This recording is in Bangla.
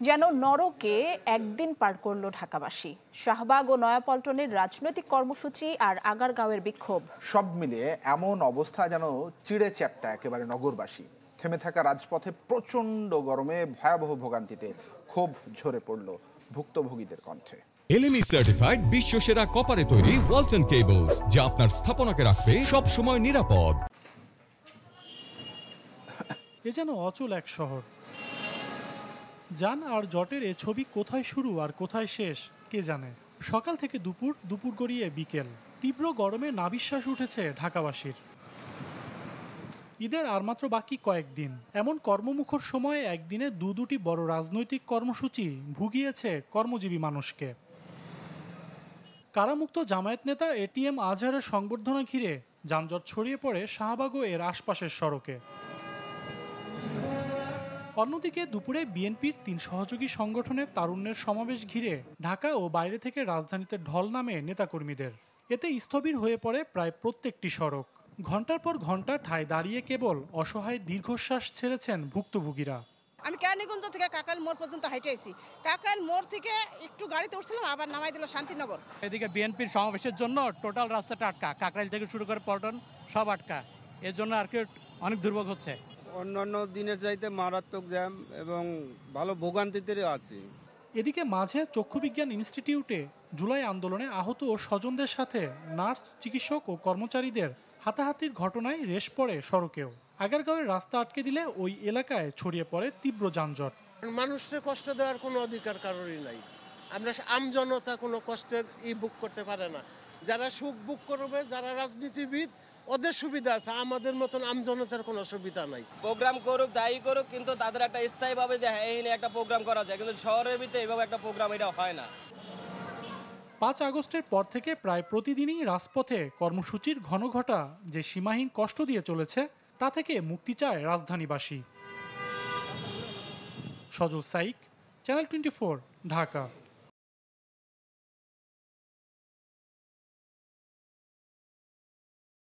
যেন নরকে একদিন পার করলো ঢাকাবাসী। শাহবাগ ও নয়াপল্টনের রাজনৈতিক কর্মসূচি আর আগারগাঁওয়ের বিক্ষোভ, সব মিলিয়ে এমন অবস্থা যেন চিড়ে চ্যাপ্টা একেবারে নগরবাসী। থেমে থাকা রাজপথে প্রচণ্ড গরমে ভয়াবহ ভোগান্তিতে ক্ষোভ ঝরে পড়ল ভুক্তভোগীদের কণ্ঠে। এলএমই সার্টিফাইড বিশ্বসেরা কপারে তৈরি ওয়ালটন কেবলস, যা আপনার স্থাপনাকে রাখবে সব সময় নিরাপদ। এ যেন অচল এক শহর। যান আর জটের এ ছবি কোথায় শুরু আর কোথায় শেষ কে জানে। সকাল থেকে দুপুর, দুপুর গড়িয়ে বিকেল, তীব্র গরমে নাভিশ্বাস উঠেছে ঢাকাবাসীর। ঈদের আর মাত্র বাকি কয়েকদিন, এমন কর্মমুখর সময়ে একদিনে দুটি বড় রাজনৈতিক কর্মসূচি ভুগিয়েছে কর্মজীবী মানুষকে। কারামুক্ত জামায়াত নেতা এটিএম আজহারের সংবর্ধনা ঘিরে যানজট ছড়িয়ে পড়ে শাহবাগ ও এর আশপাশের সড়কে। অন্যদিকে দুপুরে বিএনপির ৩ সহযোগী সংগঠনের তারুণ্যের সমাবেশ ঘিরে ঢাকা ও বাইরে থেকে রাজধানীতে ঢল নামে নেতাকর্মীদের। এতে স্থবির হয়ে পড়ে প্রায় প্রত্যেকটি সড়ক। ঘন্টার পর ঘন্টা ঠায় দাঁড়িয়ে কেবল অসহায় দীর্ঘশ্বাস ছেড়েছেন ভুক্তভোগীরা। আমি কেরানীগঞ্জ থেকে কাকরাইল মোড় পর্যন্ত হাইটে আইছি। কাকরাইল মোড় থেকে একটু গাড়িতে উঠছিলাম, আবার নামাই দিল শান্তিনগর। এদিকে বিএনপির সমাবেশের জন্য টোটাল রাস্তাটা আটকা, কাকরাইল থেকে শুরু করে পল্টন সব আটকা। এর জন্য আর কি অনেক দুর্ভোগ হচ্ছে। অন্যান্য দিনের চাইতে মারাত্মক জ্যাম এবং ভালো ভোগান্তিতে আছে। এদিকে মাঝে চক্ষুবিজ্ঞান ইনস্টিটিউটে জুলাই আন্দোলনে আহত ও স্বজনদের সাথে নার্স, চিকিৎসক ও কর্মচারীদের হাতাহাতির ঘটনায় রেশ পড়ে সড়কেও। আগারগাঁওয়ের রাস্তা আটকে দিলে ওই এলাকায় ছড়িয়ে পড়ে তীব্র যানজট। মানুষকে কষ্ট দেওয়ার কোনো অধিকার কারোরই নাই। আমরা আমজনতা কোনো কষ্টের বুক করতে পারে না। যারা সুখ বুক করবে, যারা রাজনীতিবিদ, ওদের সুবিধা আছে, আমাদের মতন আমজনতার কোনো সুবিধা নাই। প্রোগ্রাম করুক, যাই করুক, কিন্তু তাদের একটা স্থায়ীভাবে যে এই নিয়ে একটা প্রোগ্রাম করা যায়, কিন্তু শহরের ভিতরে এইভাবে একটা প্রোগ্রাম এটা হয় না। ৫ আগস্টের পর থেকে প্রায় প্রতিদিনই রাজপথে কর্মসূচির ঘনঘটা যে সীমাহীন কষ্ট দিয়ে চলেছে, তা থেকে মুক্তি চায় রাজধানীবাসী। সজল সাইক, চ্যানেল 24, ঢাকা।